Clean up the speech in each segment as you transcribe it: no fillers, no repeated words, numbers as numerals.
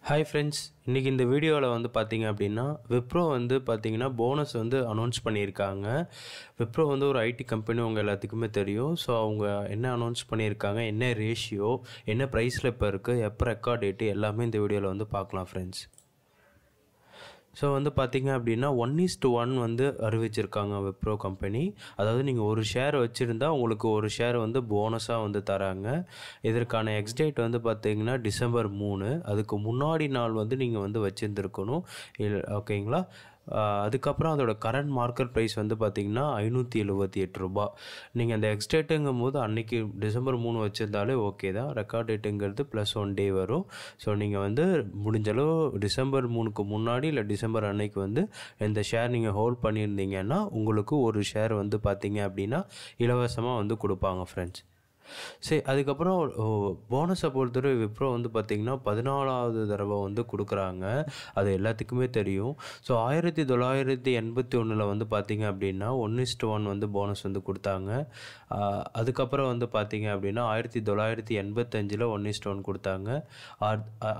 Hi friends, இன்றைக்கி இந்த வீடியோவில் வந்து பார்த்திங்க அப்படின்னா விப்ரோ வந்து பார்த்திங்கன்னா போனஸ் வந்து அனௌன்ஸ் பண்ணியிருக்காங்க. விப்ரோ வந்து ஒரு ஐடி கம்பெனி உங்கள் எல்லாத்துக்குமே தெரியும். ஸோ அவங்க என்ன அனௌன்ஸ் பண்ணியிருக்காங்க, என்ன ரேஷியோ, என்ன ப்ரைஸில் இப்போ இருக்குது, எப்போ ரெக்கார்ட் டேட்டு எல்லாமே இந்த வீடியோவில் வந்து பார்க்கலாம் ஃப்ரெண்ட்ஸ். ஸோ வந்து பார்த்திங்க அப்படின்னா 1:1 வந்து அறிவிச்சிருக்காங்க விப்ரோ கம்பெனி. அதாவது நீங்கள் ஒரு ஷேர் வச்சுருந்தா உங்களுக்கு ஒரு ஷேர் வந்து போனஸாக வந்து தராங்க. இதற்கான எக்ஸ்டேட் வந்து பார்த்திங்கன்னா டிசம்பர் 3. அதுக்கு முன்னாடி நாள் வந்து நீங்கள் வந்து வச்சுருந்துருக்கணும். ஓகேங்களா? அதுக்கப்புறம் அதோட கரண்ட் மார்க்கெட் ப்ரைஸ் வந்து பார்த்திங்கன்னா ₹578. நீங்கள் அந்த எக்ஸ்டேட்டுங்கும் போது அன்றைக்கி டிசம்பர் 3 வச்சுருந்தாலே ஓகே தான். ரெக்கார்ட் டேட்டுங்கிறது +1 டே வரும். ஸோ நீங்கள் வந்து முடிஞ்சளவு டிசம்பர் 3க்கு முன்னாடி இல்லை டிசம்பர் அன்னைக்கு வந்து இந்த ஷேர் நீங்கள் ஹோல்ட் பண்ணியிருந்தீங்கன்னா உங்களுக்கு ஒரு ஷேர் வந்து பார்த்திங்க அப்படின்னா இலவசமாக வந்து கொடுப்பாங்க ஃப்ரெண்ட்ஸ். சரி, அதுக்கப்புறம் போனஸை பொறுத்தவரை விப்ரோ வந்து பார்த்திங்கன்னா 14வது தடவை வந்து கொடுக்குறாங்க. அது எல்லாத்துக்குமே தெரியும். ஸோ 1981 வந்து பார்த்திங்க அப்படின்னா 1:1 வந்து போனஸ் வந்து கொடுத்தாங்க. அதுக்கப்புறம் வந்து பார்த்திங்க அப்படின்னா 1985 1:1 கொடுத்தாங்க.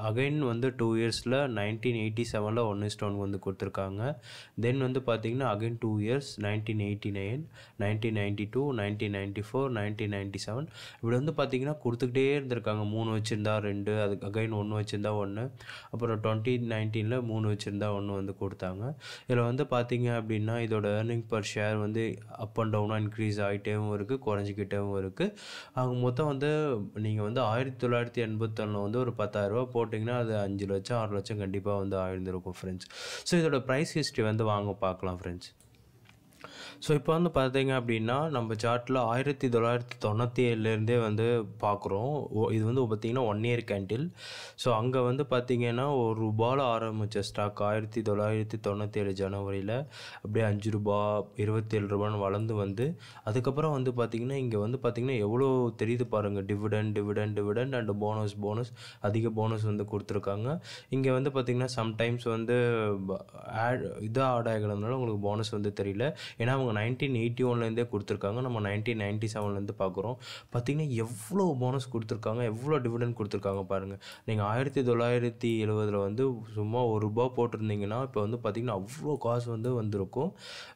அகைன் வந்து 2 இயர்ஸில் 1987 1:1 வந்து கொடுத்துருக்காங்க. தென் வந்து பார்த்திங்கன்னா அகைன் 2 இயர்ஸ் 1989, 1992, 1994, 1997 இப்படி வந்து பார்த்திங்கன்னா கொடுத்துக்கிட்டே இருந்திருக்காங்க. 3 வச்சுருந்தா 2, அதுக்கு அகைன் 1 வச்சுருந்தா 1, அப்புறம் 2019 3 வச்சுருந்தா 1 வந்து கொடுத்தாங்க. இதில் வந்து பார்த்திங்க அப்படின்னா இதோட ஏர்னிங் பர் ஷேர் வந்து அப் அண்ட் டவுனாக இன்க்ரீஸ் ஆகிட்டேவும் இருக்குது, குறைஞ்சிக்கிட்டேவும் இருக்குது. அவங்க மொத்தம் வந்து நீங்கள் வந்து 1981 வந்து ஒரு 10,000 போட்டிங்கன்னா அது 5 லட்சம் 6 லட்சம் கண்டிப்பாக வந்து ஆயிருந்திருக்கும் ஃப்ரெண்ட்ஸ். ஸோ இதோட ப்ரைஸ் ஹிஸ்ட்ரி வந்து வாங்க பார்க்கலாம் ஃப்ரெண்ட்ஸ். ஸோ இப்போ வந்து பார்த்தீங்க அப்படின்னா நம்ம சார்ட்டில் 1997லேருந்தே வந்து பார்க்குறோம். இது வந்து பார்த்திங்கன்னா 1 இயர் கேண்டில். ஸோ அங்கே வந்து பார்த்திங்கன்னா ₹1 ஆரம்பித்த ஸ்டாக் 1997 ஜனவரியில் அப்படியே ₹5, ₹27 வளர்ந்து வந்து அதுக்கப்புறம் வந்து பார்த்திங்கன்னா இங்கே வந்து பார்த்திங்கன்னா எவ்வளோ தெரியுது பாருங்கள். டிவிடெண்ட் அண்ட் போனஸ் அதிக போனஸ் வந்து கொடுத்துருக்காங்க. இங்கே வந்து பார்த்திங்கன்னா சம்டைம்ஸ் வந்து ஆட் ஆகிறதுனால உங்களுக்கு போனஸ் வந்து தெரியல. ஏன்னா அவங்க 1981லேருந்தே கொடுத்துருக்காங்க. நம்ம 1997லேருந்து பார்க்குறோம். பார்த்திங்கன்னா எவ்வளோ போனஸ் கொடுத்துருக்காங்க, எவ்வளோ டிவிடெண்ட் கொடுத்துருக்காங்க பாருங்கள். நீங்கள் 1970 வந்து சும்மா ₹1 போட்டிருந்தீங்கன்னா இப்போ வந்து பார்த்திங்கன்னா அவ்வளோ காசு வந்து வந்திருக்கும்.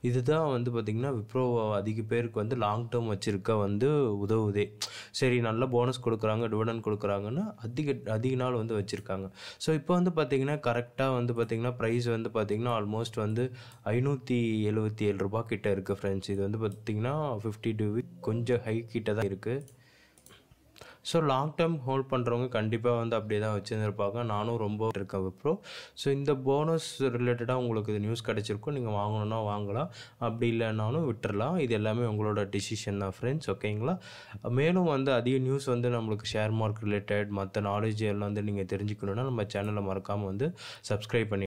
இதுதான் வந்து பார்த்திங்கன்னா விப்ரோ அதிக பேருக்கு வந்து லாங் டேர்ம் வச்சுருக்க வந்து உதவுதே. சரி, நல்ல போனஸ் கொடுக்குறாங்க, டிவிடெண்ட் கொடுக்குறாங்கன்னா அதிக நாள் வந்து வச்சுருக்காங்க. ஸோ இப்போ வந்து பார்த்திங்கன்னா கரெக்டாக வந்து பார்த்திங்கன்னா ப்ரைஸ் வந்து பார்த்திங்கன்னா ஆல்மோஸ்ட் வந்து ₹577 கிட்ட இருக்குது ஃப்ரெண்ட்ஸ். இது வந்து பார்த்திங்கன்னா 52 வீக் கொஞ்சம் ஹை கிட்ட தான் இருக்குது. ஸோ லாங் டேர்ம் ஹோல்ட் பண்ணுறவங்க கண்டிப்பாக வந்து அப்படியே தான் வச்சுருந்துருப்பாங்க. நானும் ரொம்ப இருக்கேன் விப்ரோ. ஸோ இந்த போனஸ் ரிலேட்டடாக உங்களுக்கு இது நியூஸ் கிடச்சிருக்கும். நீங்கள் வாங்கணுன்னா வாங்கலாம், அப்படி இல்லைனாலும் விட்டுறலாம். இது எல்லாமே உங்களோட டிசிஷன் தான் ஃப்ரெண்ட்ஸ். ஓகேங்களா? மேலும் வந்து அதிக நியூஸ் வந்து நம்மளுக்கு ஷேர் மார்க்கெட் ரிலேட்டட் மற்ற நாலேஜ் எல்லாம் வந்து நீங்கள் தெரிஞ்சுக்கணுன்னா நம்ம சேனலை மறக்காமல் வந்து சப்ஸ்கிரைப் பண்ணி